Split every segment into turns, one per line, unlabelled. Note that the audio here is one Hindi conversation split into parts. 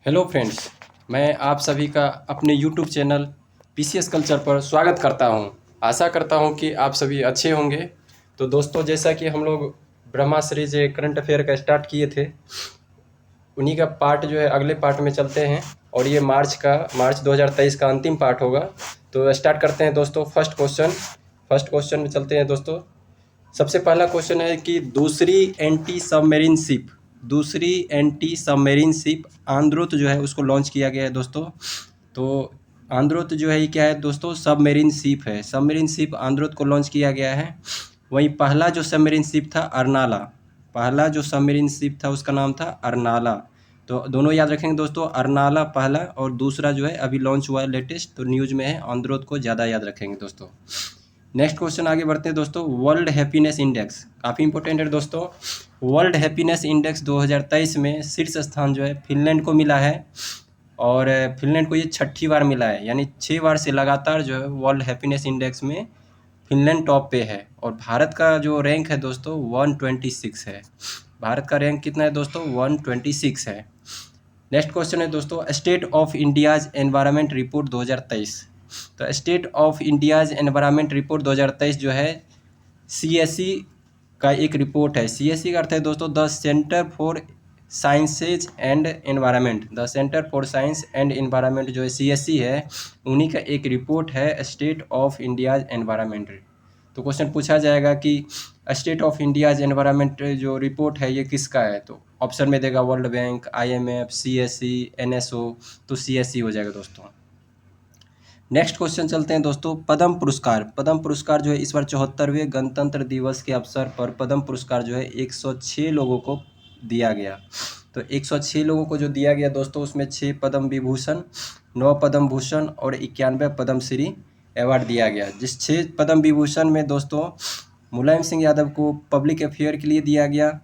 हेलो फ्रेंड्स, मैं आप सभी का अपने यूट्यूब चैनल पीसीएस कल्चर पर स्वागत करता हूं। आशा करता हूं कि आप सभी अच्छे होंगे। तो दोस्तों, जैसा कि हम लोग ब्रह्मा सीरीज करंट अफेयर का स्टार्ट किए थे, उन्हीं का पार्ट जो है अगले पार्ट में चलते हैं। और ये मार्च 2023 का अंतिम पार्ट होगा। तो स्टार्ट करते हैं दोस्तों। फर्स्ट क्वेश्चन में चलते हैं दोस्तों। सबसे पहला क्वेश्चन है कि दूसरी एंटी सबमरीन शिप आंद्रोथ जो है उसको लॉन्च किया गया है दोस्तों। तो आंद्रोथ जो है ये क्या है दोस्तों? सबमरीन शिप है। सबमरीन शिप आंद्रोथ को लॉन्च किया गया है। वहीं पहला जो सबमरीन शिप था उसका नाम था अर्नाला। तो दोनों याद रखेंगे दोस्तों, अर्नाला पहला और दूसरा जो है अभी लॉन्च हुआ है लेटेस्ट, तो न्यूज़ में है। आंद्रोथ को ज़्यादा याद रखेंगे दोस्तों। नेक्स्ट क्वेश्चन आगे बढ़ते हैं दोस्तों। वर्ल्ड हैप्पीनेस इंडेक्स काफ़ी इंपॉर्टेंट है दोस्तों। वर्ल्ड हैप्पीनेस इंडेक्स 2023 में शीर्ष स्थान जो है फिनलैंड को मिला है। और फिनलैंड को ये 6ठी बार मिला है, यानी 6 बार से लगातार जो है वर्ल्ड हैप्पीनेस इंडेक्स में फिनलैंड टॉप पे है। और भारत का जो रैंक है दोस्तों 126 है। भारत का रैंक कितना है दोस्तों? 126 है। नेक्स्ट क्वेश्चन है दोस्तों, state of India's environment report 2023। तो state of India's environment report 2023 जो है सीएसई का एक रिपोर्ट है। सीएसई का अर्थ है दोस्तों the centre for sciences and environment. The centre for science and environment जो है सीएसई है, उन्हीं का एक रिपोर्ट है स्टेट ऑफ इंडियाज एनवायरनमेंट। तो क्वेश्चन पूछा जाएगा कि स्टेट ऑफ इंडियाज एनवायरनमेंट जो रिपोर्ट है ये किसका है? तो ऑप्शन में देगा world bank, IMF, CSE, NSO. तो सीएसई हो जाएगा दोस्तों। नेक्स्ट क्वेश्चन चलते हैं दोस्तों। पद्म पुरस्कार जो है इस बार 74वें गणतंत्र दिवस के अवसर पर पद्म पुरस्कार जो है 106 लोगों को दिया गया। तो 106 लोगों को जो दिया गया दोस्तों, उसमें 6 पद्म विभूषण, 9 पद्म भूषण और 91 पद्म श्री अवार्ड दिया गया। जिस 6 पद्म विभूषण में दोस्तों मुलायम सिंह यादव को पब्लिक अफेयर के लिए दिया गया।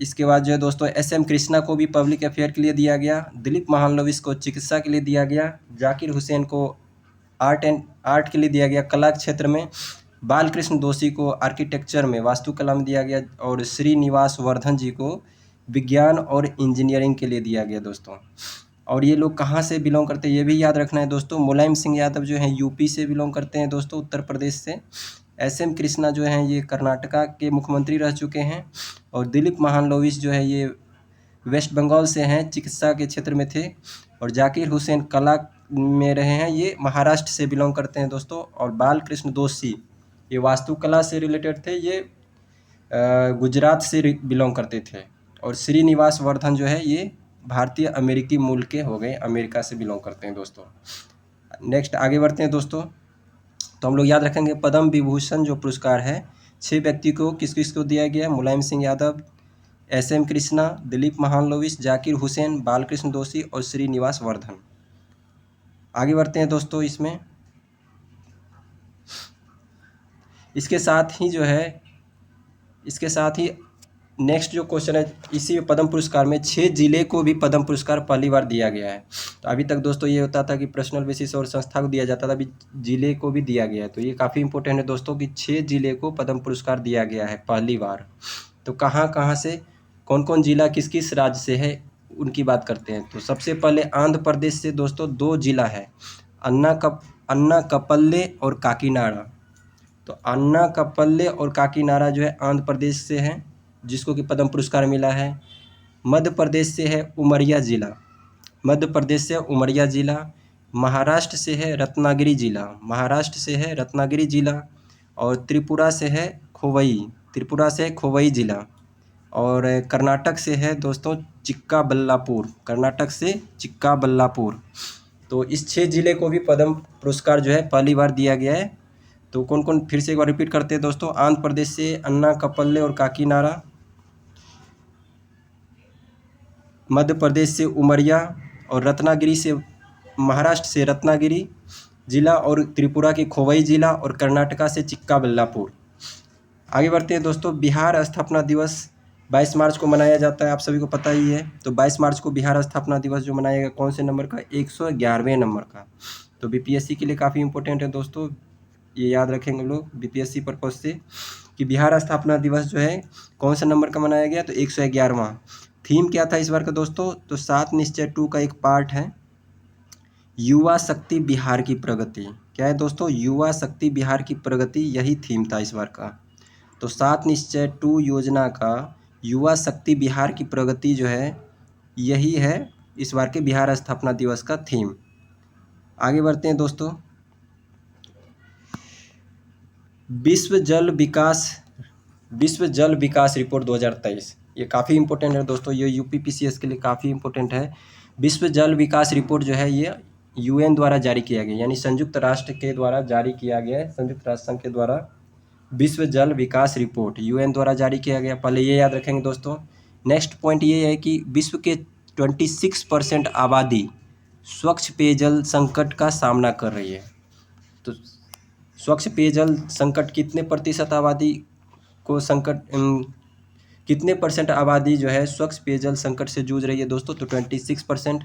इसके बाद जो है दोस्तों एसएम कृष्णा को भी पब्लिक अफेयर के लिए दिया गया। दिलीप महालनोबिस को चिकित्सा के लिए दिया गया। जाकिर हुसैन को आर्ट के लिए दिया गया कला क्षेत्र में। बालकृष्ण दोषी को आर्किटेक्चर में वास्तुकला में दिया गया। और श्रीनिवास वर्धन जी को विज्ञान और इंजीनियरिंग के लिए दिया गया दोस्तों। और ये लोग कहाँ से बिलोंग करते हैं ये भी याद रखना है दोस्तों। मुलायम सिंह यादव जो हैं यूपी से बिलोंग करते हैं दोस्तों, उत्तर प्रदेश से। एसएम कृष्णा जो हैं ये कर्नाटका के मुख्यमंत्री रह चुके हैं। और दिलीप महालनोबिस जो है ये वेस्ट बंगाल से हैं, चिकित्सा के क्षेत्र में थे। और जाकिर हुसैन कला में रहे हैं, ये महाराष्ट्र से बिलोंग करते हैं दोस्तों। और बालकृष्ण दोषी ये वास्तुकला से रिलेटेड थे, ये गुजरात से बिलोंग करते थे। और श्रीनिवास वर्धन जो है ये भारतीय अमेरिकी मूल के हो गए, अमेरिका से बिलोंग करते हैं दोस्तों। नेक्स्ट आगे बढ़ते हैं दोस्तों। तो हम लोग याद रखेंगे पद्म विभूषण जो पुरस्कार है 6 व्यक्ति को किस किस को दिया गया? मुलायम सिंह यादव, एसएम कृष्णा, दिलीप महालनोबिस, जाकिर हुसैन, बालकृष्ण दोषी और श्रीनिवास वर्धन। आगे बढ़ते हैं दोस्तों। इसके साथ ही नेक्स्ट जो क्वेश्चन है, इसी पद्म पुरस्कार में 6 जिले को भी पद्म पुरस्कार पहली बार दिया गया है। तो अभी तक दोस्तों ये होता था कि पर्सनल बेसिस और संस्था को दिया जाता था, अभी जिले को भी दिया गया है। तो ये काफ़ी इंपॉर्टेंट है दोस्तों कि 6 जिले को पद्म पुरस्कार दिया गया है पहली बार। तो कहाँ से, कौन कौन जिला किस किस राज्य से है, उनकी बात करते हैं। तो सबसे पहले आंध्र प्रदेश से दोस्तों 2 जिला है, अन्नाकपल्ले और काकीनाडा। तो अन्नाकपल्ले और काकीनाडा जो है आंध्र प्रदेश से है, जिसको कि पद्म पुरस्कार मिला है। मध्य प्रदेश से है उमरिया जिला। महाराष्ट्र से है रत्नागिरी जिला। और त्रिपुरा से है खोवई जिला। और कर्नाटक से है दोस्तों चिक्काबल्लापुर। तो इस 6 जिले को भी पद्म पुरस्कार जो है पहली बार दिया गया है। तो कौन कौन, फिर से एक बार रिपीट करते हैं दोस्तों। आंध्र प्रदेश से अन्नाकपल्ले और काकीनाडा, मध्य प्रदेश से उमरिया, और महाराष्ट्र से रत्नागिरी जिला, और त्रिपुरा के खोवई जिला, और कर्नाटका से चिक्काबल्लापुर। आगे बढ़ते हैं दोस्तों। बिहार स्थापना दिवस 22 मार्च को मनाया जाता है, आप सभी को पता ही है। तो 22 मार्च को बिहार स्थापना दिवस जो मनाएगा कौन से नंबर का? 111वें नंबर का। तो बीपीएससी के लिए काफ़ी इंपॉर्टेंट है दोस्तों, ये याद रखेंगे लोग बीपीएससी पर्पज से कि बिहार स्थापना दिवस जो है कौन सा नंबर का मनाया गया? तो 111वां। थीम क्या था इस बार का दोस्तों? तो 7 निश्चय 2 का एक पार्ट है युवा शक्ति बिहार की प्रगति। क्या है दोस्तों? युवा शक्ति बिहार की प्रगति, यही थीम था इस बार का। तो 7 निश्चय 2 योजना का युवा शक्ति बिहार की प्रगति जो है, यही है इस बार के बिहार स्थापना दिवस का थीम। आगे बढ़ते हैं दोस्तों। विश्व जल विकास रिपोर्ट 2023, ये काफ़ी इंपॉर्टेंट है दोस्तों, ये यूपीपीसीएस के लिए काफ़ी इंपॉर्टेंट है। विश्व जल विकास रिपोर्ट जो है ये यूएन द्वारा जारी किया गया, यानी संयुक्त राष्ट्र के द्वारा जारी किया गया है, संयुक्त राष्ट्र संघ के द्वारा विश्व जल विकास रिपोर्ट यूएन द्वारा जारी किया गया, पहले ये याद रखेंगे दोस्तों। नेक्स्ट पॉइंट ये है कि विश्व के 26% आबादी स्वच्छ पेयजल संकट का सामना कर रही है। तो स्वच्छ पेयजल संकट कितने प्रतिशत आबादी को कितने परसेंट आबादी जो है स्वच्छ पेयजल संकट से जूझ रही है दोस्तों? तो 26%,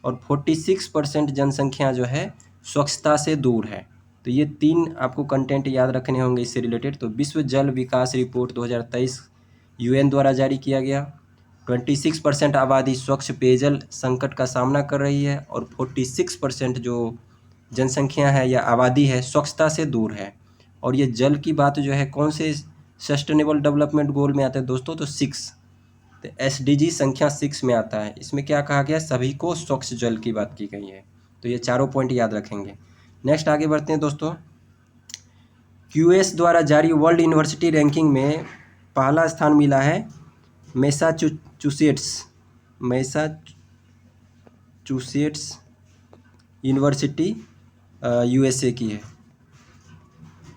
और 46% जनसंख्या जो है स्वच्छता से दूर है। तो ये 3 आपको कंटेंट याद रखने होंगे इससे रिलेटेड। तो विश्व जल विकास रिपोर्ट 2023 यूएन द्वारा जारी किया गया। 26% आबादी स्वच्छ पेयजल संकट का सामना कर रही है, और 46% जो जनसंख्या है या आबादी है स्वच्छता से दूर है। और ये जल की बात जो है कौन से सस्टेनेबल डेवलपमेंट गोल में आता है दोस्तों? तो 6, तो SDG संख्या 6 में आता है। इसमें क्या कहा गया? सभी को स्वच्छ जल की बात की गई है। तो ये चारों पॉइंट याद रखेंगे। नेक्स्ट आगे बढ़ते हैं दोस्तों। QS द्वारा जारी वर्ल्ड यूनिवर्सिटी रैंकिंग में पहला स्थान मिला है मैसाचुसेट्स यूनिवर्सिटी, USA की है।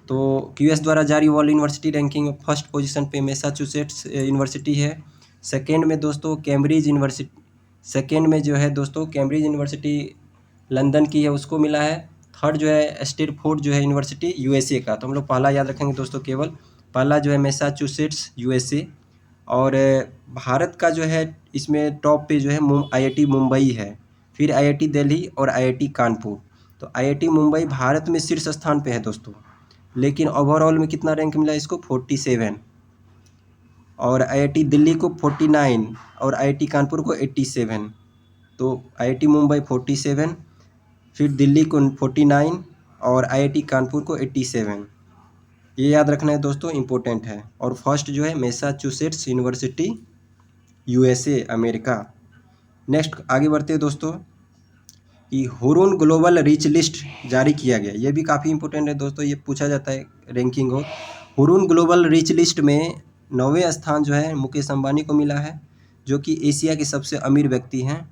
तो QS द्वारा जारी वर्ल्ड यूनिवर्सिटी रैंकिंग में फर्स्ट पोजीशन पे मैसाचुसेट्स यूनिवर्सिटी है। सेकेंड में दोस्तों कैम्ब्रिज यूनिवर्सिटी लंदन की है, उसको मिला है। थर्ड जो है स्टैनफोर्ड जो है यूनिवर्सिटी USA का। तो हम लोग पहला याद रखेंगे दोस्तों, केवल पहला जो है मैसाचुसेट्स USA। और भारत का जो है इसमें टॉप पे जो है IIT मुंबई है, फिर IIT दिल्ली और IIT कानपुर। तो IIT मुंबई भारत में शीर्ष स्थान पे है दोस्तों, लेकिन ओवरऑल में कितना रैंक मिला इसको? 47, और IIT दिल्ली को 49 और IIT कानपुर को 87। तो IIT मुंबई 47, फिर दिल्ली को 49 और IIT कानपुर को 87। ये याद रखना है दोस्तों, इम्पोर्टेंट है। और फर्स्ट जो है Massachusetts university USA America. Next आगे बढ़ते हैं दोस्तों कि हुरून ग्लोबल रिच लिस्ट जारी किया गया, ये भी काफ़ी इंपॉर्टेंट है दोस्तों, ये पूछा जाता है रैंकिंग हो। हुरून ग्लोबल रिच लिस्ट में 9वें स्थान जो है मुकेश अंबानी को मिला है, जो कि एशिया के सबसे अमीर व्यक्ति हैं।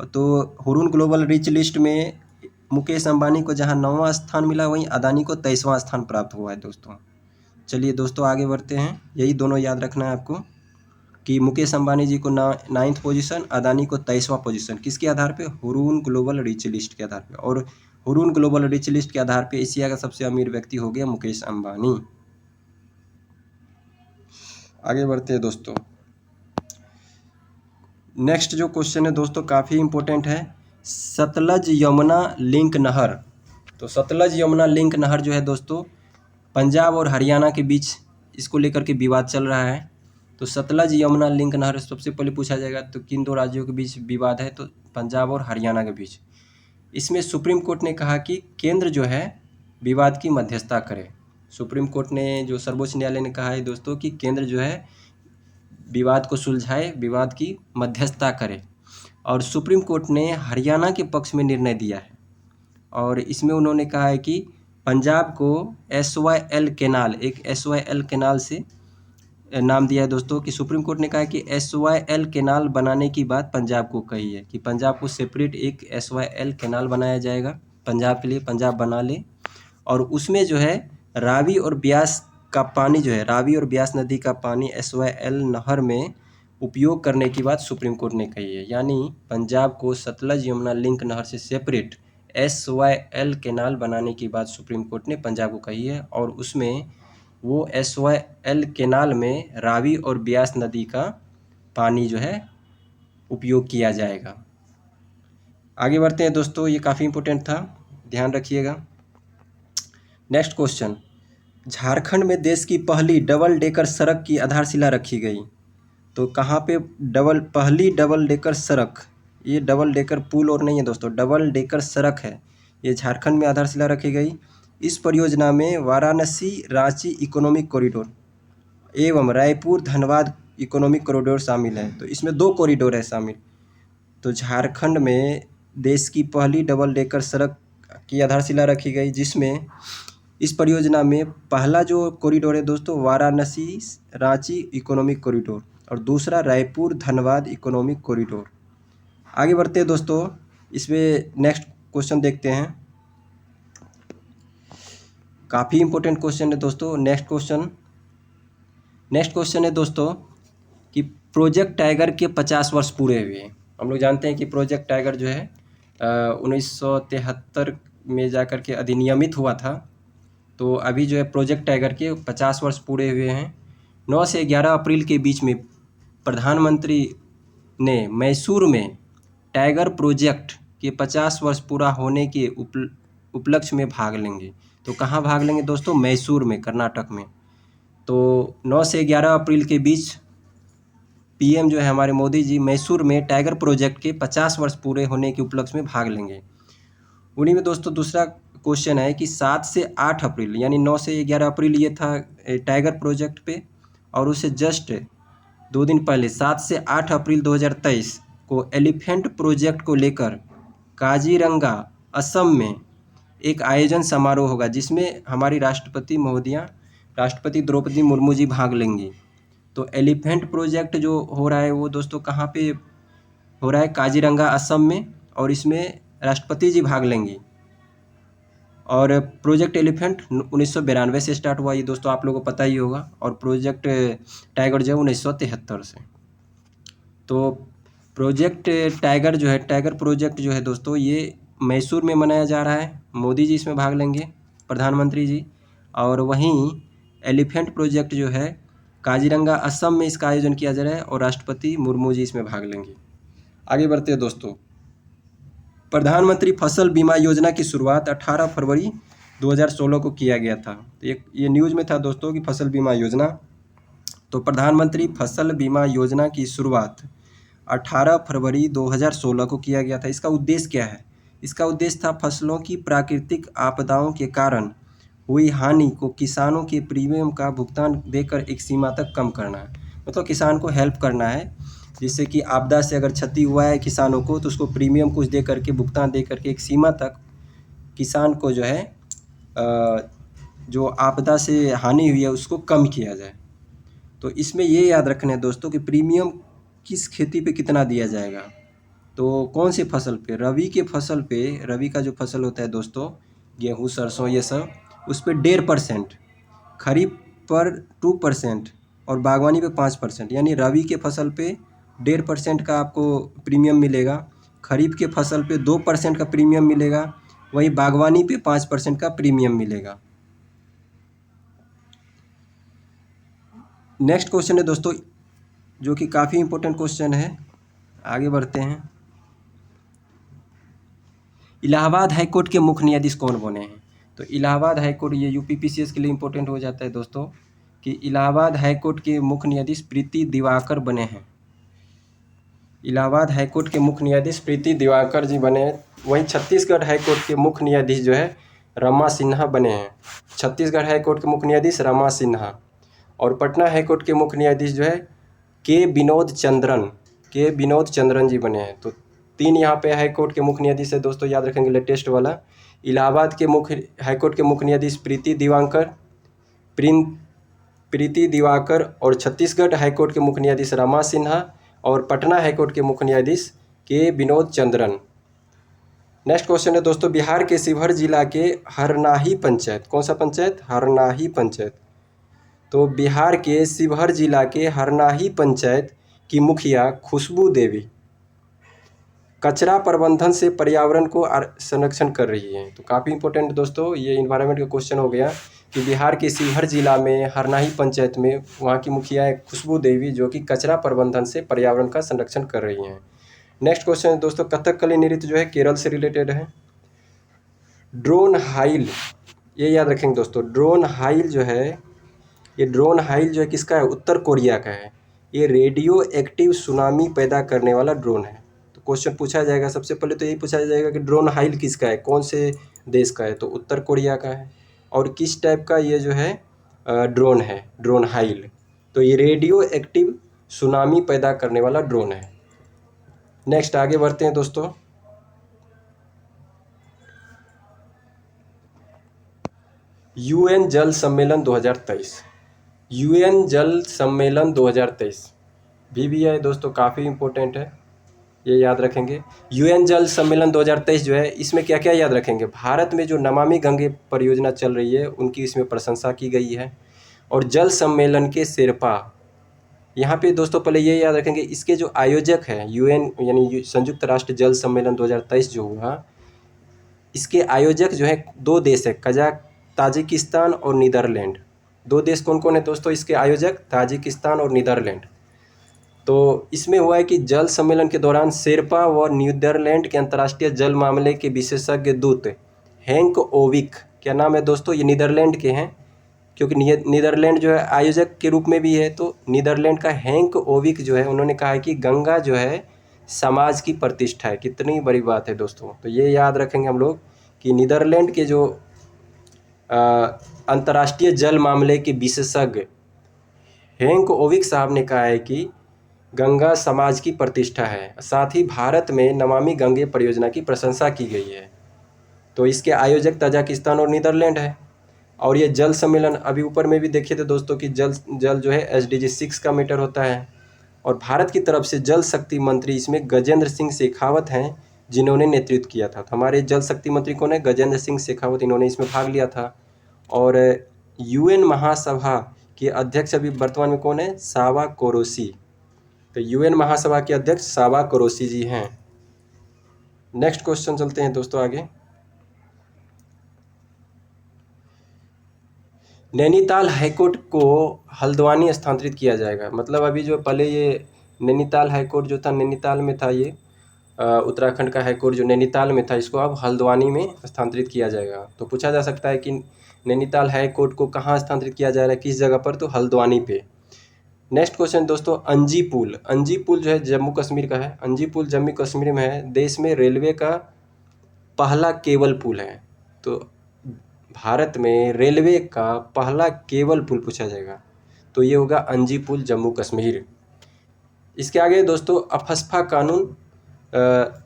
तो हुरून ग्लोबल रिच लिस्ट में मुकेश अंबानी को जहां 9वां स्थान मिला, वहीं अदानी को 23वां स्थान प्राप्त हुआ है दोस्तों। चलिए दोस्तों आगे बढ़ते हैं, यही दोनों याद रखना है आपको कि मुकेश अंबानी जी को 9th पोजीशन, अदानी को 23वां पोजीशन, किसके आधार पे? हुरून ग्लोबल रिच लिस्ट के आधार पे। और हुरून ग्लोबल रिच लिस्ट के आधार पे एशिया का सबसे अमीर व्यक्ति हो गया मुकेश अंबानी। आगे बढ़ते हैं दोस्तों। नेक्स्ट जो क्वेश्चन है दोस्तों काफ़ी इंपॉर्टेंट है, सतलज यमुना लिंक नहर। तो सतलज यमुना लिंक नहर जो है दोस्तों पंजाब और हरियाणा के बीच इसको लेकर के विवाद चल रहा है। तो सतलज यमुना लिंक नहर सबसे पहले पूछा जाएगा तो किन 2 राज्यों के बीच विवाद है? तो पंजाब और हरियाणा के बीच। इसमें सुप्रीम कोर्ट ने कहा कि केंद्र जो है विवाद की मध्यस्थता करे। सुप्रीम कोर्ट ने, जो सर्वोच्च न्यायालय ने कहा है दोस्तों कि केंद्र जो है विवाद को सुलझाए, विवाद की मध्यस्थता करे। और सुप्रीम कोर्ट ने हरियाणा के पक्ष में निर्णय दिया है, और इसमें उन्होंने कहा है कि पंजाब को SYL कैनाल, एक SYL कैनाल से नाम दिया है दोस्तों, कि सुप्रीम कोर्ट ने कहा है कि SYL कैनाल बनाने की बात पंजाब को कही है, कि पंजाब को सेपरेट एक SYL कैनाल बनाया जाएगा पंजाब के लिए, पंजाब बना ले। और उसमें जो है रावी और ब्यास का पानी जो है, रावी और ब्यास नदी का पानी SYL नहर में उपयोग करने की बात सुप्रीम कोर्ट ने कही है। यानी पंजाब को सतलज यमुना लिंक नहर से सेपरेट SYL कैनाल बनाने की बात सुप्रीम कोर्ट ने पंजाब को कही है, और उसमें वो SYL कैनाल में रावी और ब्यास नदी का पानी जो है उपयोग किया जाएगा। आगे बढ़ते हैं दोस्तों, ये काफ़ी इंपॉर्टेंट था, ध्यान रखिएगा। नेक्स्ट क्वेश्चन, झारखंड में देश की पहली डबल डेकर सड़क की आधारशिला रखी गई। तो तो कहाँ पे पहली डबल डेकर सड़क, ये डबल डेकर पुल और नहीं है दोस्तों, डबल डेकर सड़क है, ये झारखंड में आधारशिला रखी गई। इस परियोजना में वाराणसी रांची इकोनॉमिक कॉरिडोर एवं रायपुर धनबाद इकोनॉमिक कॉरिडोर शामिल है। तो इसमें 2 कॉरिडोर है शामिल। तो झारखंड में देश की पहली डबल डेकर सड़क की आधारशिला रखी गई, जिसमें इस परियोजना में पहला जो कॉरिडोर है दोस्तों वाराणसी रांची इकोनॉमिक कॉरिडोर और दूसरा रायपुर धनबाद इकोनॉमिक कॉरिडोर। आगे बढ़ते हैं दोस्तों, इसमें नेक्स्ट क्वेश्चन देखते हैं। काफ़ी इंपॉर्टेंट क्वेश्चन है दोस्तों। नेक्स्ट क्वेश्चन है दोस्तों कि प्रोजेक्ट टाइगर के 50 वर्ष पूरे हुए हैं। हम लोग जानते हैं कि प्रोजेक्ट टाइगर जो है 1973 में जाकर के अधिनियमित हुआ था। तो अभी जो है प्रोजेक्ट टाइगर के 50 वर्ष पूरे हुए हैं। 9 से 11 अप्रैल के बीच में प्रधानमंत्री ने मैसूर में टाइगर प्रोजेक्ट के 50 वर्ष पूरा होने के उपलक्ष्य में भाग लेंगे। तो कहाँ भाग लेंगे दोस्तों? मैसूर में, कर्नाटक में। तो 9 से 11 अप्रैल के बीच पीएम जो है हमारे मोदी जी मैसूर में टाइगर प्रोजेक्ट के 50 वर्ष पूरे होने के उपलक्ष्य में भाग लेंगे। उन्हीं में दोस्तों दूसरा क्वेश्चन है कि 7 से 8 अप्रैल, यानी 9 से 11 अप्रैल ये था टाइगर प्रोजेक्ट पे, और उससे जस्ट 2 दिन पहले 7 से 8 अप्रैल 2023 को एलिफेंट प्रोजेक्ट को लेकर काजीरंगा असम में एक आयोजन समारोह होगा, जिसमें हमारी राष्ट्रपति महोदया राष्ट्रपति द्रौपदी मुर्मू जी भाग लेंगी। तो एलिफेंट प्रोजेक्ट जो हो रहा है वो दोस्तों कहाँ पे हो रहा है? काजीरंगा असम में, और इसमें राष्ट्रपति जी भाग लेंगी। और प्रोजेक्ट एलिफेंट 1992 से स्टार्ट हुआ, ये दोस्तों आप लोगों को पता ही होगा, और प्रोजेक्ट टाइगर जो है 1973 से। तो प्रोजेक्ट टाइगर जो है, टाइगर प्रोजेक्ट जो है दोस्तों, ये मैसूर में मनाया जा रहा है। मोदी जी इसमें भाग लेंगे, प्रधानमंत्री जी। और वहीं एलिफेंट प्रोजेक्ट जो है काजीरंगा असम में इसका आयोजन किया जा रहा है, और राष्ट्रपति मुर्मू जी इसमें भाग लेंगे। आगे बढ़ते हैं दोस्तों। प्रधानमंत्री फसल बीमा योजना की शुरुआत 18 फरवरी 2016 को किया गया था। ये न्यूज़ में था दोस्तों कि फसल बीमा योजना। तो प्रधानमंत्री फसल बीमा योजना की शुरुआत 18 फरवरी 2016 को किया गया था। इसका उद्देश्य क्या है? इसका उद्देश्य था फसलों की प्राकृतिक आपदाओं के कारण हुई हानि को किसानों के प्रीमियम का भुगतान देकर एक सीमा तक कम करना है। मतलब किसान को हेल्प करना है, जिससे कि आपदा से अगर क्षति हुआ है किसानों को, तो उसको प्रीमियम कुछ दे करके, भुगतान दे करके एक सीमा तक किसान को जो है जो आपदा से हानि हुई है उसको कम किया जाए। तो इसमें ये याद रखना है दोस्तों कि प्रीमियम किस खेती पे कितना दिया जाएगा। तो कौन सी फसल पे? रबी के फसल पे, रबी का जो फसल होता है दोस्तों, गेहूँ, सरसों, ये सब, उस पर 1.5%, खरीफ पर 2% और बागवानी पे 5%। यानी रबी के फसल पे 1.5% का आपको प्रीमियम मिलेगा, खरीफ के फसल पे 2% का प्रीमियम मिलेगा, वहीं बागवानी पे 5% का प्रीमियम मिलेगा। नेक्स्ट क्वेश्चन है दोस्तों, जो कि काफ़ी इंपॉर्टेंट क्वेश्चन है। आगे बढ़ते हैं। इलाहाबाद हाईकोर्ट के मुख्य न्यायाधीश कौन बने हैं? तो इलाहाबाद हाईकोर्ट, ये यूपीपीसीएस के लिए इंपॉर्टेंट हो जाता है दोस्तों, कि इलाहाबाद हाईकोर्ट के मुख्य न्यायाधीश प्रीति दिवाकर बने हैं। इलाहाबाद हाईकोर्ट के मुख्य न्यायाधीश प्रीति दिवाकर जी बने हैं। वहीं छत्तीसगढ़ हाईकोर्ट के मुख्य न्यायाधीश जो है रमा सिन्हा बने हैं। छत्तीसगढ़ हाईकोर्ट के मुख्य न्यायाधीश रमा सिन्हा। और पटना हाईकोर्ट के मुख्य न्यायाधीश जो है के विनोद चंद्रन जी बने हैं। तो 3 यहाँ पे हाईकोर्ट के मुख्य न्यायाधीश है दोस्तों, याद रखेंगे लेटेस्ट वाला। इलाहाबाद के मुख्य हाईकोर्ट के मुख्य न्यायाधीश प्रीति दिवाकर और छत्तीसगढ़ हाईकोर्ट के मुख्य न्यायाधीश रमा सिन्हा और पटना हाईकोर्ट के मुख्य न्यायाधीश के विनोद चंद्रन। नेक्स्ट क्वेश्चन है दोस्तों, बिहार के शिवहर जिला के हरनाही पंचायत, कौन सा पंचायत? हरनाही पंचायत। तो बिहार के शिवहर जिला के हरनाही पंचायत की मुखिया खुशबू देवी कचरा प्रबंधन से पर्यावरण को संरक्षण कर रही है। तो काफ़ी इंपॉर्टेंट दोस्तों, ये इन्वायरमेंट का क्वेश्चन हो गया कि बिहार के शिवहर जिला में हरनाही पंचायत में वहाँ की मुखिया है खुशबू देवी, जो कि कचरा प्रबंधन से पर्यावरण का संरक्षण कर रही हैं। नेक्स्ट क्वेश्चन है दोस्तों, कथकली नृत्य जो है केरल से रिलेटेड है। ड्रोन हाइल, ये याद रखेंगे दोस्तों, ड्रोन हाइल जो है, ये ड्रोन हाइल जो है किसका है? उत्तर कोरिया का है। ये रेडियो एक्टिव सुनामी पैदा करने वाला ड्रोन है। तो क्वेश्चन पूछा जाएगा, सबसे पहले तो यही पूछा जाएगा कि ड्रोन हाइल किसका है, कौन से देश का है, तो उत्तर कोरिया का है। और किस टाइप का ये जो है ड्रोन है, ड्रोन हाइल, तो ये रेडियो एक्टिव सुनामी पैदा करने वाला ड्रोन है। नेक्स्ट आगे बढ़ते हैं दोस्तों। यूएन जल सम्मेलन 2023, यूएन जल सम्मेलन 2023 भी है दोस्तों, काफ़ी इम्पोर्टेंट है, ये याद रखेंगे। यूएन जल सम्मेलन 2023 जो है, इसमें क्या क्या याद रखेंगे, भारत में जो नमामि गंगे परियोजना चल रही है उनकी इसमें प्रशंसा की गई है। और जल सम्मेलन के शेरपा, यहाँ पे दोस्तों पहले ये याद रखेंगे, इसके जो आयोजक हैं यूएन यानी संयुक्त राष्ट्र जल सम्मेलन 2023 जो हुआ, इसके आयोजक जो है दो देश है, ताजिकिस्तान और नीदरलैंड। दो देश कौन कौन है दोस्तों इसके आयोजक, ताजिकिस्तान और नीदरलैंड। तो इसमें हुआ है कि जल सम्मेलन के दौरान शेरपा व नीदरलैंड के अंतर्राष्ट्रीय जल मामले के विशेषज्ञ दूत हैंक ओविक, क्या नाम है दोस्तों, ये नीदरलैंड के हैं, क्योंकि नीदरलैंड जो है आयोजक के रूप में भी है, तो नीदरलैंड का हैंक ओविक जो है, उन्होंने कहा है कि गंगा जो है समाज की प्रतिष्ठा है। कितनी बड़ी बात है दोस्तों, तो ये याद रखेंगे हम लोग कि नीदरलैंड के जो अंतर्राष्ट्रीय जल मामले के विशेषज्ञ हैंक ओविक साहब ने कहा है कि गंगा समाज की प्रतिष्ठा है। साथ ही भारत में नमामि गंगे परियोजना की प्रशंसा की गई है। तो इसके आयोजक ताजिकिस्तान और नीदरलैंड है। और ये जल सम्मेलन अभी ऊपर में भी देखे थे दोस्तों कि जल जो है SDG 6 का मैटर होता है। और भारत की तरफ से जल शक्ति मंत्री इसमें गजेंद्र सिंह शेखावत हैं, जिन्होंने नेतृत्व किया था। तो हमारे जल शक्ति मंत्री कौन है, गजेंद्र सिंह शेखावत, इन्होंने इसमें भाग लिया था। और यूएन महासभा के अध्यक्ष अभी वर्तमान में कौन है, सावा कोरोसी। तो यूएन महासभा के अध्यक्ष सावा कोरोसी जी हैं। नेक्स्ट क्वेश्चन चलते हैं दोस्तों आगे। नैनीताल हाईकोर्ट को हल्द्वानी स्थानांतरित किया जाएगा। मतलब अभी जो पहले ये नैनीताल हाईकोर्ट जो था, नैनीताल में था, ये उत्तराखंड का हाईकोर्ट जो नैनीताल में था, इसको अब हल्द्वानी में स्थानांतरित किया जाएगा। तो पूछा जा सकता है कि नैनीताल हाईकोर्ट को कहाँ स्थानांतरित किया जा रहा है, किस जगह पर, तो हल्द्वानी पे। नेक्स्ट क्वेश्चन दोस्तों, अंजी पुल, अंजी पुल जो है जम्मू कश्मीर का है। अंजी पुल जम्मू कश्मीर में है, देश में रेलवे का पहला केबल पुल है। तो भारत में रेलवे का पहला केबल पुल पूछा जाएगा, तो ये होगा अंजी पुल जम्मू कश्मीर। इसके आगे दोस्तों अफस्पा कानून,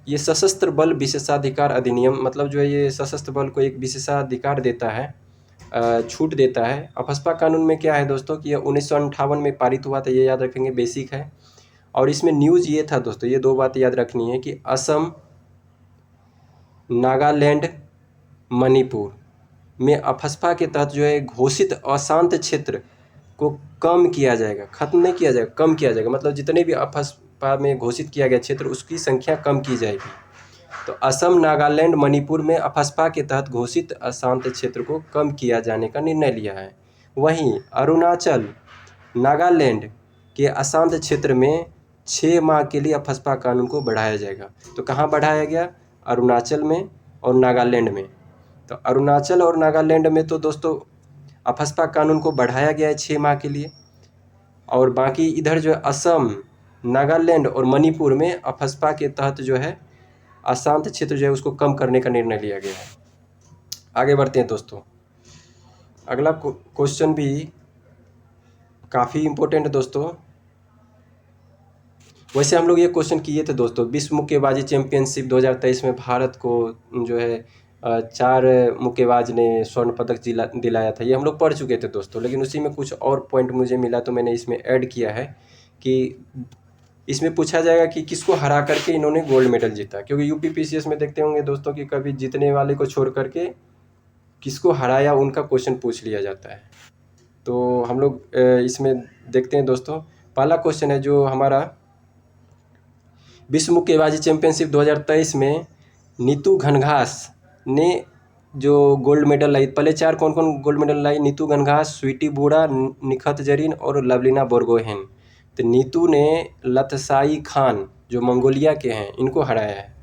ये सशस्त्र बल विशेषाधिकार अधिनियम, मतलब जो है ये सशस्त्र बल को एक विशेषाधिकार देता है, छूट देता है। अफस्पा कानून में क्या है दोस्तों कि यह 1958 में पारित हुआ था, ये याद रखेंगे, बेसिक है। और इसमें न्यूज़ ये था दोस्तों, ये दो बातें याद रखनी है कि असम, नागालैंड, मणिपुर में अफस्पा के तहत जो है घोषित अशांत क्षेत्र को कम किया जाएगा, खत्म नहीं किया जाएगा, कम किया जाएगा। मतलब जितने भी अफस्पा में घोषित किया गया क्षेत्र, उसकी संख्या कम की जाएगी। तो असम, नागालैंड, मणिपुर में अफस्पा के तहत घोषित अशांत क्षेत्र को कम किया जाने का निर्णय लिया है। वहीं अरुणाचल, नागालैंड के अशांत क्षेत्र में 6 माह के लिए अफस्पा कानून को बढ़ाया जाएगा। तो कहाँ बढ़ाया गया, अरुणाचल में और नागालैंड में। तो अरुणाचल और नागालैंड में तो दोस्तों अफस्पा कानून को बढ़ाया गया है 6 माह के लिए, और बाकी इधर जो है असम, नागालैंड और मणिपुर में अफस्पा के तहत जो है अशांत क्षेत्र जो है उसको कम करने का निर्णय लिया गया है। आगे बढ़ते हैं दोस्तों, अगला क्वेश्चन भी काफ़ी इम्पोर्टेंट है दोस्तों। वैसे हम लोग ये क्वेश्चन किए थे दोस्तों, विश्व मुक्केबाजी चैंपियनशिप 2023 में भारत को जो है 4 मुक्केबाज ने स्वर्ण पदक दिलाया था, ये हम लोग पढ़ चुके थे दोस्तों। लेकिन उसी में कुछ और पॉइंट मुझे मिला, तो मैंने इसमें ऐड किया है कि इसमें पूछा जाएगा कि किसको हरा करके इन्होंने गोल्ड मेडल जीता। क्योंकि UPPCS में देखते होंगे दोस्तों कि कभी जीतने वाले को छोड़ करके किसको हराया उनका क्वेश्चन पूछ लिया जाता है। तो हम लोग इसमें देखते हैं दोस्तों, पहला क्वेश्चन है जो हमारा, विश्व मुक्केबाजी चैंपियनशिप 2023 में नीतू घनघास ने जो गोल्ड मेडल लाई, पहले 4 कौन कौन गोल्ड मेडल लाई, नीतू घनघास, स्वीटी बूढ़ा, निखत जरीन और लवलीना बोरगोहेन। तो नीतू ने लतसाई खान जो मंगोलिया के हैं इनको हराया है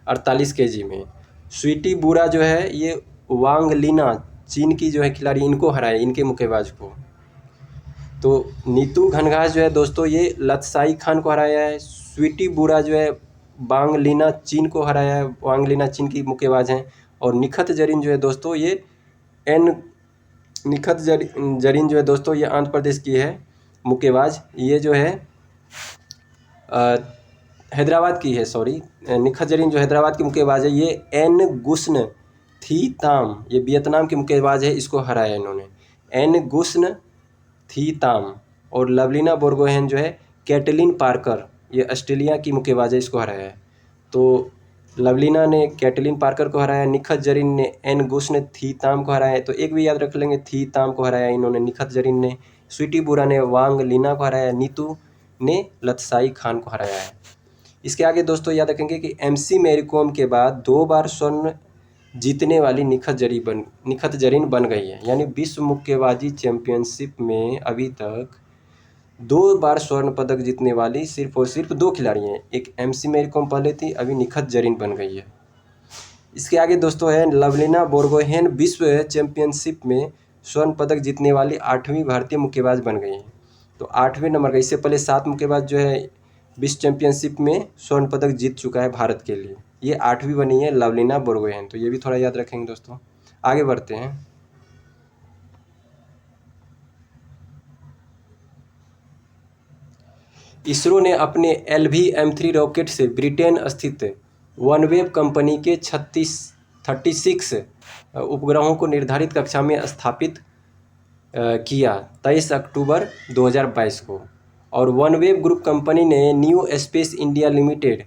48 kg में। स्वीटी बूढ़ा जो है ये वांग लीना चीन की जो है खिलाड़ी, इनको हराया, इनके मुक्केबाज को। तो नीतू घनघास जो है दोस्तों ये लत्साई खान को हराया है। स्वीटी बुरा जो है वांग लीना चीन को हराया है। वांग लीना चीन की मुक्केबाज हैं। और निखत जरीन जो है दोस्तों ये निखत जरीन जो है दोस्तों ये आंध्र प्रदेश की है मुक्केबाज। ये जो है हैदराबाद की है, सॉरी। निखत जरीन जो हैदराबाद की मुक्केबाज है। ये एन गुस्न थी ताम ये वियतनाम की मुक्केबाज है, इसको हराया इन्होंने। एन गुस्न थी ताम। और लवलीना बोर्गोहेन जो है कैटलिन पार्कर ये ऑस्ट्रेलिया की मुक्केबाज है, इसको हराया है। तो लवलीना ने कैटलिन पार्कर को हराया, निखत जरीन ने एन गुस्न थी ताम को हराया है। तो एक भी याद रख लेंगे, थी ताम को हराया इन्होंने, निखत जरीन ने। स्वीटी बुरा ने वांग लीना को हराया, नीतू ने लत्साई खान को हराया है। इसके आगे दोस्तों याद रखेंगे कि MC मैरी कॉम के बाद 2 बार स्वर्ण जीतने वाली निखत जरीन बन गई है। यानी विश्व मुक्केबाजी चैंपियनशिप में अभी तक 2 बार स्वर्ण पदक जीतने वाली सिर्फ और सिर्फ 2 खिलाड़ी हैं। एक MC मैरी कॉम पहले थी, अभी निखत जरीन बन गई है। इसके आगे दोस्तों है लवलीना बोर्गोहेन विश्व चैंपियनशिप में स्वर्ण पदक जीतने वाली 8वीं भारतीय मुक्केबाज बन गई हैं। तो 8वें नंबर का, इससे पहले 7 मुक्केबाज जो है विश्व चैंपियनशिप में स्वर्ण पदक जीत चुका है भारत के लिए। ये 8वीं बनी है लवलीना बोर्गोहेन। तो ये भी थोड़ा याद रखेंगे दोस्तों। आगे बढ़ते हैं। इसरो ने अपने LV-M3 रॉकेट से ब्रिटेन स्थित वनवेव कंपनी के 36 उपग्रहों को निर्धारित कक्षा में स्थापित किया 23 अक्टूबर 2022 को। और वनवेव ग्रुप कंपनी ने new space India limited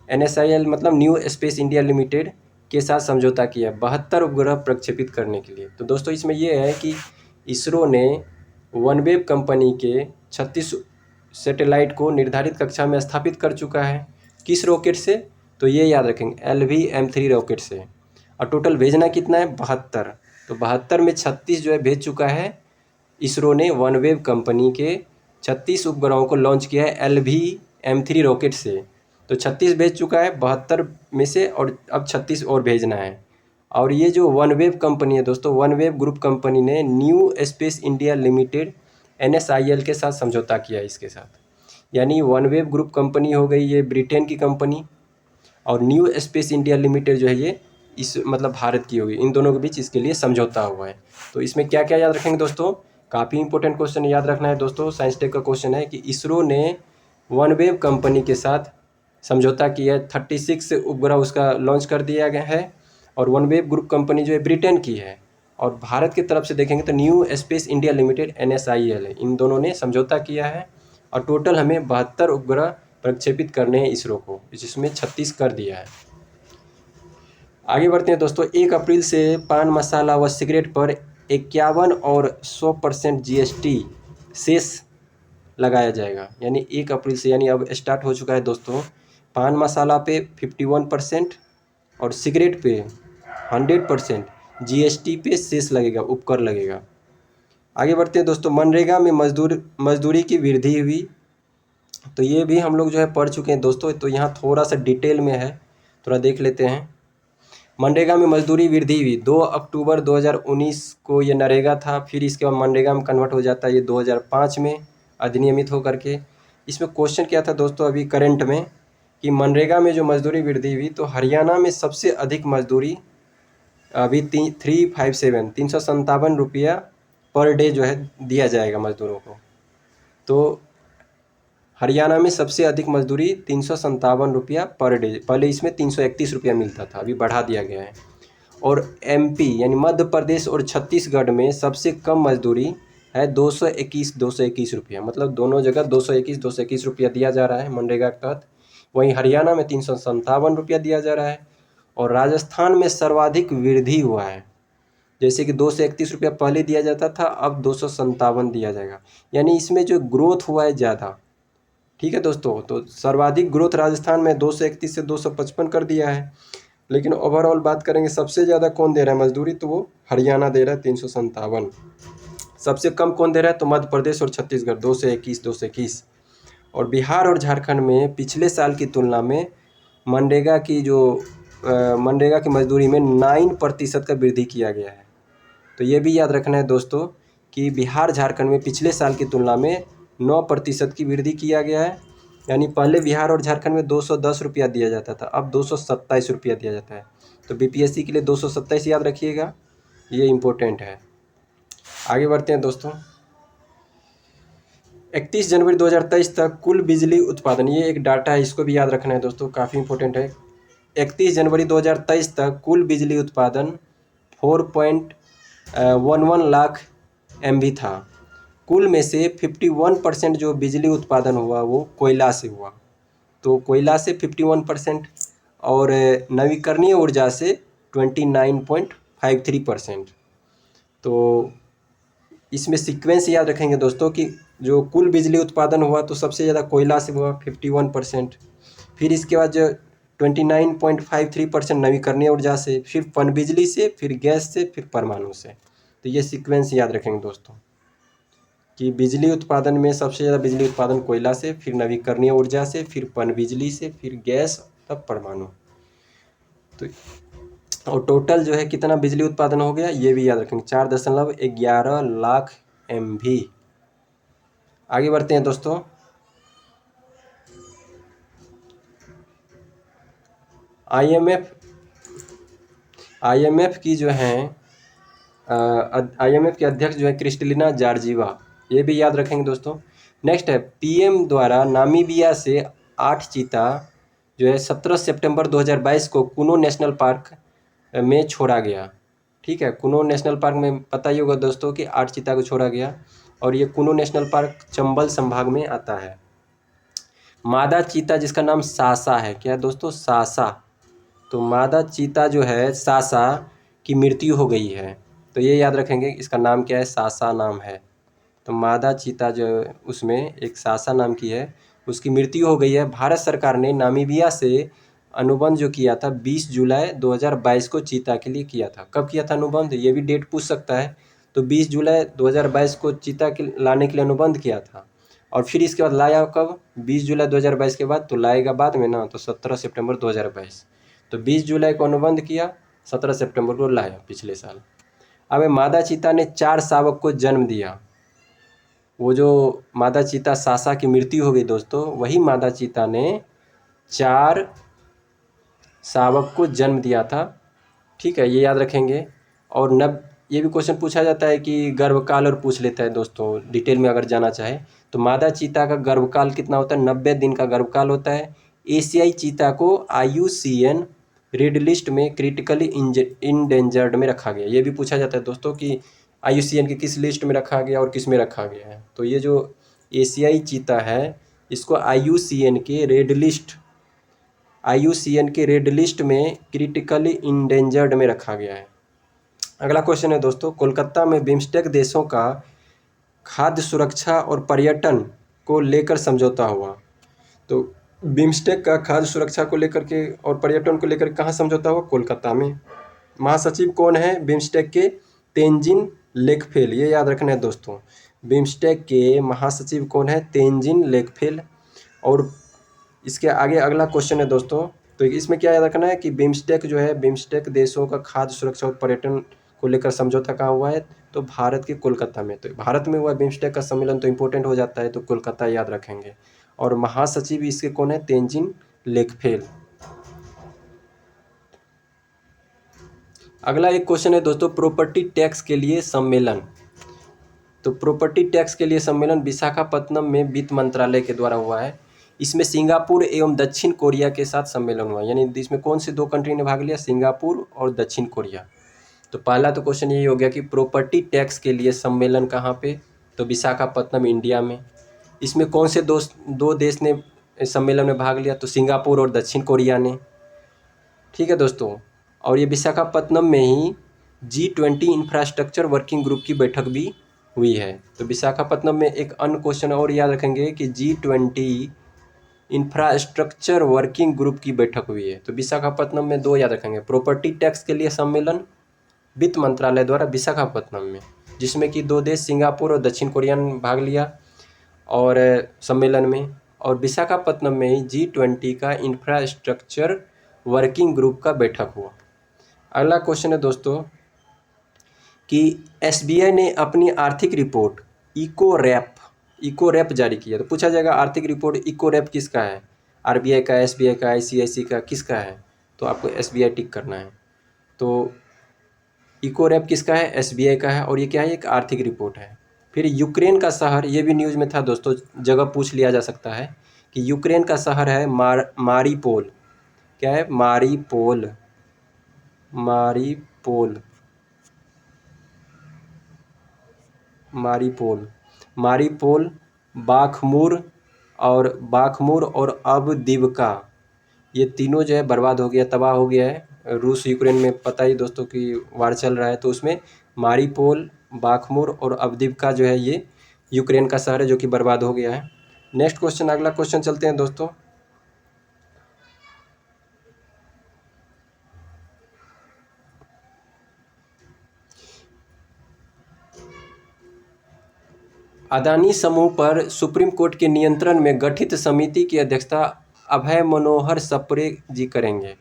NSIL मतलब न्यू स्पेस इंडिया लिमिटेड के साथ समझौता किया 72 उपग्रह प्रक्षेपित करने के लिए। तो दोस्तों इसमें यह है कि इसरो ने वनवेव कंपनी के 36 सैटेलाइट को निर्धारित कक्षा में स्थापित कर चुका है। किस रॉकेट से? तो ये याद रखेंगे, LV-M3 रॉकेट से। और टोटल भेजना कितना है? 72। तो 72 में 36 जो है भेज चुका है इसरो ने वनवेव कंपनी के 36 उपग्रहों को लॉन्च किया है LV-M3 रॉकेट से। तो 36 भेज चुका है 72 में से, और अब 36 और भेजना है। और ये जो वनवेव कंपनी है दोस्तों, वनवेव ग्रुप कंपनी ने new space India limited NSIL के साथ समझौता किया है इसके साथ। यानी वनवेव ग्रुप कंपनी हो गई ये ब्रिटेन की कंपनी, और न्यू स्पेस इंडिया लिमिटेड जो है ये इस मतलब भारत की होगी। इन दोनों के बीच इसके लिए समझौता हुआ है। तो इसमें क्या क्या याद रखेंगे दोस्तों? काफ़ी इंपॉर्टेंट क्वेश्चन याद रखना है दोस्तों। साइंस टेक का क्वेश्चन है कि इसरो ने वनवेव कंपनी के साथ समझौता किया है, 36 उपग्रह उसका लॉन्च कर दिया गया है। और वनवेव ग्रुप कंपनी जो है ब्रिटेन की है, और भारत की तरफ से देखेंगे तो new space India limited NSIL है। इन दोनों ने समझौता किया है, और टोटल हमें 72 उपग्रह प्रक्षेपित करने हैं इसरो को, जिसमें 36 कर दिया है। आगे बढ़ते हैं दोस्तों। 1 अप्रैल से पान मसाला व सिगरेट पर 51 और 100% GST सेस लगाया जाएगा। यानी 1 अप्रैल से, यानी अब स्टार्ट हो चुका है दोस्तों। पान मसाला पे 51% और सिगरेट पे 100% GST पे सेस लगेगा, उपकर लगेगा। आगे बढ़ते हैं दोस्तों। मनरेगा में मजदूरी की वृद्धि हुई। तो ये भी हम लोग जो है पढ़ चुके हैं दोस्तों। तो यहाँ थोड़ा सा डिटेल में है, थोड़ा देख लेते हैं। मनरेगा में मजदूरी वृद्धि हुई 2 अक्टूबर 2019 को ये नरेगा था, फिर इसके बाद मनरेगा में कन्वर्ट हो जाता है ये 2005 में अधिनियमित होकर के। इसमें क्वेश्चन क्या था दोस्तों अभी करंट में, कि मनरेगा में जो मजदूरी वृद्धि हुई तो हरियाणा में सबसे अधिक मजदूरी अभी 357 रुपया पर डे जो है दिया जाएगा मजदूरों को। तो हरियाणा में सबसे अधिक मजदूरी 357 रुपया पर डे, पहले इसमें 331 रुपया मिलता था, अभी बढ़ा दिया गया है। और MP यानी मध्य प्रदेश और छत्तीसगढ़ में सबसे कम मजदूरी है 221 रुपया। मतलब दोनों जगह 221 रुपया दिया जा रहा है मनरेगा के तहत। वहीं हरियाणा में 357 रुपया दिया जा रहा है। और राजस्थान में सर्वाधिक वृद्धि हुआ है, जैसे कि 231 रुपया पहले दिया जाता था, अब 257 दिया जाएगा। यानी इसमें जो ग्रोथ हुआ है ज़्यादा। ठीक है दोस्तों, तो सर्वाधिक ग्रोथ राजस्थान में 231 से 255 कर दिया है। लेकिन ओवरऑल बात करेंगे सबसे ज़्यादा कौन दे रहा है मजदूरी, तो वो हरियाणा दे रहा है 357। सबसे कम कौन दे रहा है, तो मध्य प्रदेश और छत्तीसगढ़ 221। और बिहार और झारखंड में पिछले साल की तुलना में मनरेगा की मजदूरी में 9% का वृद्धि किया गया है। तो ये भी याद रखना है दोस्तों कि बिहार झारखंड में पिछले साल की तुलना में 9% की वृद्धि किया गया है। यानी पहले बिहार और झारखंड में 210 रुपया दिया जाता था, अब 227 रुपया दिया जाता है। तो बीपीएससी के लिए 227 याद रखिएगा, ये इम्पोर्टेंट है। आगे बढ़ते हैं दोस्तों। 31 जनवरी 2023 तक कुल बिजली उत्पादन, ये एक डाटा है, इसको भी याद रखना है दोस्तों, काफ़ी इंपॉर्टेंट है। 31 जनवरी 2023 तक कुल बिजली उत्पादन 4.11 लाख MV था। कुल में से 51% जो बिजली उत्पादन हुआ वो कोयला से हुआ। तो कोयला से 51% और नवीकरणीय ऊर्जा से 29.53%। तो इसमें सीक्वेंस याद रखेंगे दोस्तों कि जो कुल बिजली उत्पादन हुआ तो सबसे ज़्यादा कोयला से हुआ 51%, फिर इसके बाद जो 29.53% नवीकरणीय ऊर्जा से, फिर पनबिजली से, फिर गैस से, फिर परमाणु से। तो ये सीक्वेंस याद रखेंगे दोस्तों कि बिजली उत्पादन में सबसे ज़्यादा बिजली उत्पादन कोयला से, फिर नवीकरणीय ऊर्जा से, फिर पनबिजली से, फिर गैस, तब परमाणु। तो और टोटल जो है कितना बिजली उत्पादन हो गया ये भी याद रखेंगे, 4.11 लाख MV। आगे बढ़ते हैं दोस्तों। IMF की जो है IMF के अध्यक्ष जो है क्रिस्टलिना जॉर्जिवा, ये भी याद रखेंगे दोस्तों। नेक्स्ट है PM द्वारा नामीबिया से 8 चीता जो है 17 सितंबर 2022 को कुनो नेशनल पार्क में छोड़ा गया। ठीक है, कुनो नेशनल पार्क में पता ही होगा दोस्तों कि 8 चीता को छोड़ा गया, और ये कुनो नेशनल पार्क चंबल संभाग में आता है। मादा चीता जिसका नाम सासा है, क्या है दोस्तों, सासा। तो मादा चीता जो है सासा की मृत्यु हो गई है, तो ये याद रखेंगे, इसका नाम क्या है, सासा नाम है। तो मादा चीता जो उसमें एक सासा नाम की है, उसकी मृत्यु हो गई है। भारत सरकार ने नामीबिया से अनुबंध जो किया था 20 जुलाई 2022 को चीता के लिए किया था। कब किया था अनुबंध, ये भी डेट पूछ सकता है। तो 20 जुलाई 2022 को चीता के लाने के लिए अनुबंध किया था, और फिर इसके बाद लाया कब, 20 जुलाई 2022 के बाद, तो लाएगा बाद में ना, तो 17 सितंबर 2022। तो 20 जुलाई को अनुबंध किया, 17 सितंबर को लाया पिछले साल। अब मादा चीता ने 4 शावक को जन्म दिया। वो जो मादा चीता सासा की मृत्यु हो गई दोस्तों, वही मादा चीता ने 4 शावक को जन्म दिया था। ठीक है, ये याद रखेंगे। और ये भी क्वेश्चन पूछा जाता है कि गर्भकाल, और पूछ लेता है दोस्तों डिटेल में अगर जाना चाहे तो। मादा चीता का गर्भकाल कितना होता है, 90 दिन का गर्भकाल होता है। एशियाई चीता को IUCN रेड लिस्ट में क्रिटिकली इंडेंजर्ड में रखा गया। ये भी पूछा जाता है दोस्तों कि IUCN की किस लिस्ट में रखा गया और किस में रखा गया है। तो ये जो एशियाई चीता है इसको IUCN के रेड लिस्ट में क्रिटिकली इंडेंजर्ड में रखा गया है। अगला क्वेश्चन है दोस्तों, कोलकाता में बिम्स्टेक देशों का खाद्य सुरक्षा और पर्यटन को लेकर समझौता हुआ। तो बिम्स्टेक का खाद्य सुरक्षा को लेकर के और पर्यटन को लेकर कहाँ समझौता हुआ, कोलकाता में। महासचिव कौन है बिम्स्टेक के, तेंजिन लेकफेल, ये याद रखना है दोस्तों। बिम्स्टेक के महासचिव कौन है, तेंजिन लेकफेल। और इसके आगे अगला क्वेश्चन है दोस्तों, तो इसमें क्या याद रखना है कि बिम्स्टेक जो है, बिम्स्टेक देशों का खाद्य सुरक्षा और पर्यटन को लेकर समझौता कहाँ हुआ है, तो भारत के कोलकाता में। तो भारत में हुआ बिम्स्टेक का सम्मेलन, तो इम्पोर्टेंट हो जाता है, तो कोलकाता याद रखेंगे। और महासचिव इसके कौन है, तेंजिन लेकफेल। अगला एक क्वेश्चन है दोस्तों, प्रॉपर्टी टैक्स के लिए सम्मेलन। तो प्रॉपर्टी टैक्स के लिए सम्मेलन विशाखापत्तनम में वित्त मंत्रालय के द्वारा हुआ है। इसमें सिंगापुर एवं दक्षिण कोरिया के साथ सम्मेलन हुआ, यानी इसमें कौन से 2 कंट्री ने भाग लिया, सिंगापुर और दक्षिण कोरिया। तो पहला तो क्वेश्चन यही हो गया कि प्रॉपर्टी टैक्स के लिए सम्मेलन कहाँ पे, तो विशाखापत्तनम इंडिया में। इसमें कौन से 2 देश ने सम्मेलन में भाग लिया, तो सिंगापुर और दक्षिण कोरिया ने। ठीक है दोस्तों, और ये विशाखापत्तनम में ही G20 इंफ्रास्ट्रक्चर वर्किंग ग्रुप की बैठक भी हुई है। तो विशाखापत्तनम में एक अन्य क्वेश्चन और याद रखेंगे कि G20 इंफ्रास्ट्रक्चर वर्किंग ग्रुप की बैठक हुई है। तो विशाखापत्तनम में 2 याद रखेंगे, प्रॉपर्टी टैक्स के लिए सम्मेलन वित्त मंत्रालय द्वारा विशाखापत्तनम में, जिसमें कि 2 देश सिंगापुर और दक्षिण कोरिया ने भाग लिया और सम्मेलन में। और विशाखापत्तनम में ही G20 का इंफ्रास्ट्रक्चर वर्किंग ग्रुप का बैठक हुआ। अगला क्वेश्चन है दोस्तों, कि एसबीआई ने अपनी आर्थिक रिपोर्ट इको रैप जारी किया। तो पूछा जाएगा आर्थिक रिपोर्ट इको रैप किसका है, आरबीआई का, एसबीआई का, आईसीआईसी का, किसका है? तो आपको एसबीआई टिक करना है। तो इको रैप किसका है? एसबीआई का है, और ये क्या है? एक आर्थिक रिपोर्ट है। फिर यूक्रेन का शहर, ये भी न्यूज़ में था दोस्तों, जगह पूछ लिया जा सकता है कि यूक्रेन का शहर है मारीपोल। क्या है? मारीपोल। मारीपोल मारीपोल मारीपोल बाखमुर और अवदिव्का, ये तीनों जो है बर्बाद हो गया, तबाह हो गया है। रूस यूक्रेन में पता ही दोस्तों कि वार चल रहा है, तो उसमें मारीपोल, बाखमुर और अवदिव्का जो है ये यूक्रेन का शहर है जो कि बर्बाद हो गया है। नेक्स्ट क्वेश्चन, अगला क्वेश्चन चलते हैं दोस्तों। अदानी समूह पर सुप्रीम कोर्ट के नियंत्रण में गठित समिति की अध्यक्षता अभय मनोहर सप्रे जी करेंगे।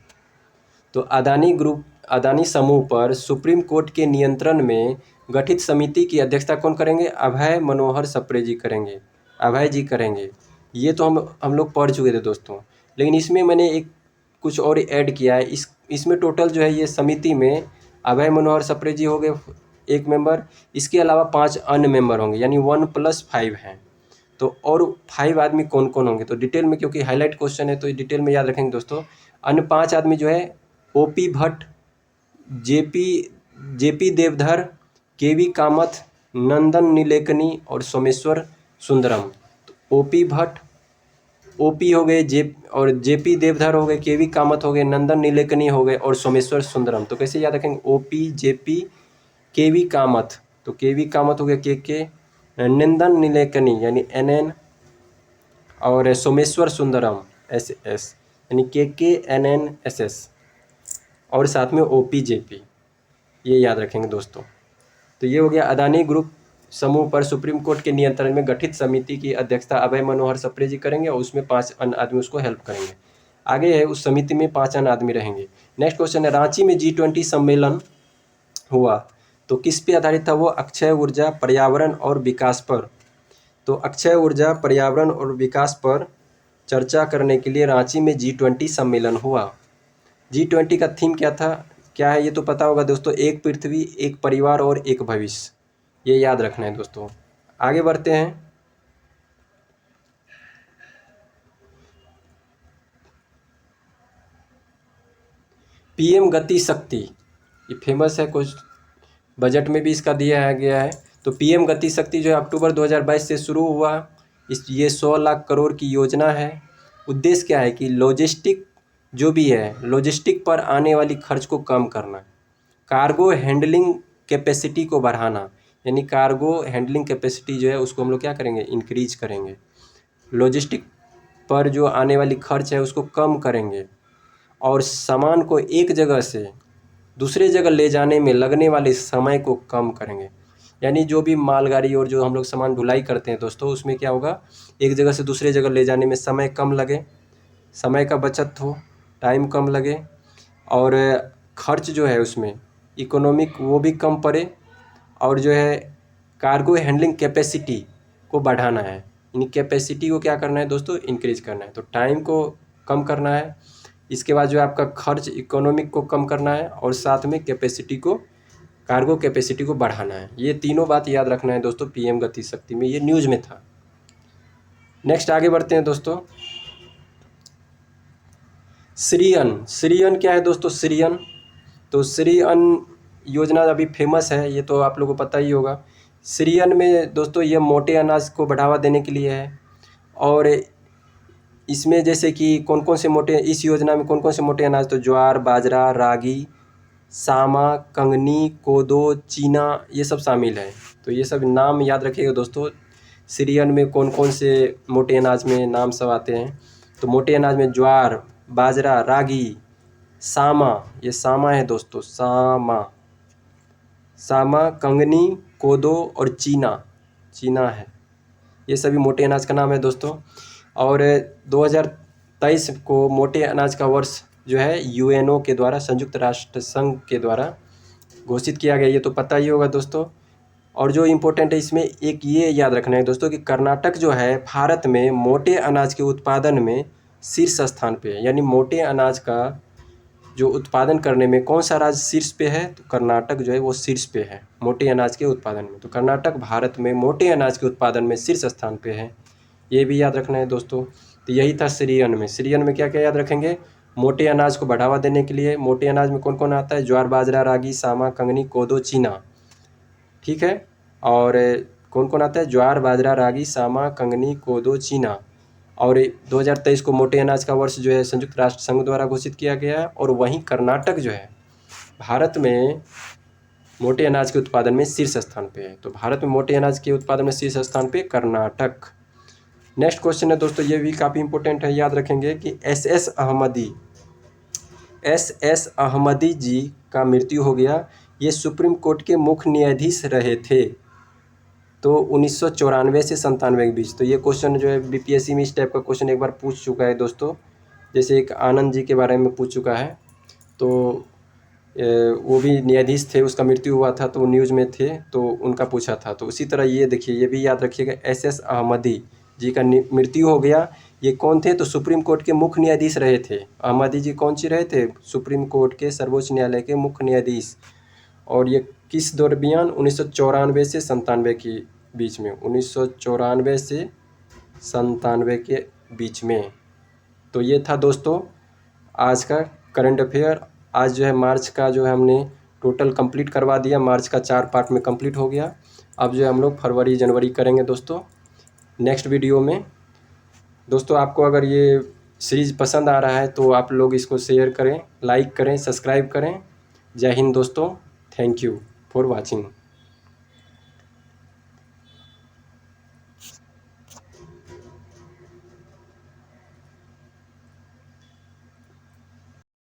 तो अदानी समूह पर सुप्रीम कोर्ट के नियंत्रण में गठित समिति की अध्यक्षता कौन करेंगे? अभय मनोहर सप्रे जी करेंगे, अभय जी करेंगे। ये तो हम लोग पढ़ चुके थे दोस्तों, लेकिन इसमें मैंने एक कुछ और ऐड किया है। इसमें टोटल जो है ये समिति में अभय मनोहर सप्रे जी हो गए एक मेंबर, इसके अलावा 5 अन्य मेंबर होंगे, यानी 1+5 हैं। तो और 5 आदमी कौन कौन होंगे? तो डिटेल में, क्योंकि हाईलाइट क्वेश्चन है तो डिटेल में याद रखेंगे दोस्तों। अन्य 5 आदमी जो है ओपी भट्ट, जेपी देवधर, केवी कामथ, नंदन नीलेकनी और सोमेश्वर सुंदरम। तो ओपी भट्ट, ओपी हो गए, जेपी देवधर हो गए, केवी कामथ हो गए, नंदन नीलेकनी हो गए और सोमेश्वर सुंदरम। तो कैसे याद रखेंगे? ओपी, जेपी, केवी कामथ। तो केवी कामथ हो गया के, नंदन नीलेकनी यानी NN, और सोमेश्वर सुंदरम SS, यानी KNNSS, और साथ में OPJP, ये याद रखेंगे दोस्तों। तो ये हो गया अदानी ग्रुप समूह पर सुप्रीम कोर्ट के नियंत्रण में गठित समिति की अध्यक्षता अभय मनोहर सप्रे जी करेंगे, और उसमें 5 अन्य आदमी उसको हेल्प करेंगे। आगे है उस समिति में 5 अन्य आदमी रहेंगे। नेक्स्ट क्वेश्चन है, रांची में G20 सम्मेलन हुआ तो किस पे आधारित था वो? अक्षय ऊर्जा, पर्यावरण और विकास पर। तो अक्षय ऊर्जा, पर्यावरण और विकास पर चर्चा करने के लिए रांची में G20 सम्मेलन हुआ। G20 का थीम क्या था, क्या है? ये तो पता होगा दोस्तों, एक पृथ्वी, एक परिवार और एक भविष्य। ये याद रखना है दोस्तों। आगे बढ़ते हैं। PM गति शक्ति, ये फेमस है, कुछ बजट में भी इसका दिया गया है। तो PM गति शक्ति जो है अक्टूबर 2022 से शुरू हुआ। ये 100 लाख करोड़ की योजना है। उद्देश्य क्या है कि लॉजिस्टिक जो भी है, लॉजिस्टिक पर आने वाली खर्च को कम करना, कार्गो हैंडलिंग कैपेसिटी को बढ़ाना, यानी कार्गो हैंडलिंग कैपेसिटी जो है उसको हम लोग क्या करेंगे? इंक्रीज करेंगे। लॉजिस्टिक पर जो आने वाली खर्च है उसको कम करेंगे, और सामान को एक जगह से दूसरे जगह ले जाने में लगने वाले समय को कम करेंगे। यानी जो भी मालगाड़ी और जो हम लोग सामान ढुलाई करते हैं दोस्तों, उसमें क्या होगा? एक जगह से दूसरे जगह ले जाने में समय कम लगे, समय का बचत हो, टाइम कम लगे, और खर्च जो है उसमें इकोनॉमिक वो भी कम पड़े, और जो है कार्गो हैंडलिंग कैपेसिटी को बढ़ाना है। यानी कैपेसिटी को क्या करना है दोस्तों? इंक्रीज करना है। तो टाइम को कम करना है, इसके बाद जो है आपका खर्च इकोनॉमिक को कम करना है, और साथ में कैपेसिटी को, कार्गो कैपेसिटी को बढ़ाना है। ये तीनों बात याद रखना है दोस्तों PM गति शक्ति में, ये न्यूज़ में था। नेक्स्ट आगे बढ़ते हैं दोस्तों। श्री अन्न क्या है दोस्तों? श्री अन्न, तो श्री अन्न योजना अभी फेमस है, ये तो आप लोगों को पता ही होगा। श्री अन्न में दोस्तों ये मोटे अनाज को बढ़ावा देने के लिए है, और इसमें जैसे कि कौन कौन से मोटे, इस योजना में कौन कौन से मोटे अनाज? तो ज्वार, बाजरा, रागी, सामा, कंगनी, कोदो, चीना, ये सब शामिल है। तो ये सब नाम याद रखिएगा दोस्तों। श्री अन्न में कौन कौन से मोटे अनाज में नाम सब आते हैं? तो मोटे अनाज में ज्वार, बाजरा, रागी, सामा, ये सामा है दोस्तों, सामा, कंगनी, कोदो और चीना है। ये सभी मोटे अनाज का नाम है दोस्तों। और 2023 को मोटे अनाज का वर्ष जो है UNO के द्वारा, संयुक्त राष्ट्र संघ के द्वारा घोषित किया गया, ये तो पता ही होगा दोस्तों। और जो इम्पोर्टेंट है इसमें एक ये याद रखना है दोस्तों कि कर्नाटक जो है भारत में मोटे अनाज के उत्पादन में शीर्ष स्थान पे है। यानी मोटे अनाज का जो उत्पादन करने में कौन सा राज्य शीर्ष पे है, तो कर्नाटक जो है वो शीर्ष पे है मोटे अनाज के उत्पादन में। तो कर्नाटक भारत में मोटे अनाज के उत्पादन में शीर्ष स्थान पे है, ये भी याद रखना है दोस्तों। तो यही था श्री अन्न में। श्री अन्न में क्या क्या याद रखेंगे, मोटे अनाज को बढ़ावा देने के लिए, मोटे अनाज में कौन कौन आता है, ज्वार बाजरा रागी सामा कंगनी कोदो चीना, ठीक है। और कौन कौन आता है, ज्वार बाजरा रागी सामा कंगनी कोदो चीना। और 2023 को मोटे अनाज का वर्ष जो है संयुक्त राष्ट्र संघ द्वारा घोषित किया गया है। और वहीं कर्नाटक जो है भारत में मोटे अनाज के उत्पादन में शीर्ष स्थान पे है। तो भारत में मोटे अनाज के उत्पादन में शीर्ष स्थान पे कर्नाटक। नेक्स्ट क्वेश्चन है दोस्तों, ये भी काफ़ी इंपॉर्टेंट है, याद रखेंगे कि एस एस अहमदी जी का मृत्यु हो गया। ये सुप्रीम कोर्ट के मुख्य न्यायाधीश रहे थे, तो 1994 से 97 के बीच। तो ये क्वेश्चन जो है बीपीएससी में इस टाइप का क्वेश्चन एक बार पूछ चुका है दोस्तों। जैसे एक आनंद जी के बारे में पूछ चुका है, तो वो भी न्यायाधीश थे, उसका मृत्यु हुआ था तो वो न्यूज़ में थे, तो उनका पूछा था। तो उसी तरह ये देखिए, ये भी याद रखिएगा, एस अहमदी जी का मृत्यु हो गया। ये कौन थे, तो सुप्रीम कोर्ट के मुख्य न्यायाधीश रहे थे। अहमदी जी कौन सी रहे थे, सुप्रीम कोर्ट के सर्वोच्च न्यायालय के मुख्य न्यायाधीश। और ये किस दरमियान, 1994 से 97 के बीच में, 1994 से 97 के बीच में। तो ये था दोस्तों आज का करंट अफेयर। आज जो है मार्च का जो है हमने टोटल कंप्लीट करवा दिया, मार्च का 4 पार्ट में कंप्लीट हो गया। अब जो है हम लोग फरवरी जनवरी करेंगे दोस्तों नेक्स्ट वीडियो में। दोस्तों आपको अगर ये सीरीज़ पसंद आ रहा है तो आप लोग इसको शेयर करें, लाइक करें, सब्सक्राइब करें। जय हिंद दोस्तों, थैंक यू फॉर वॉचिंग।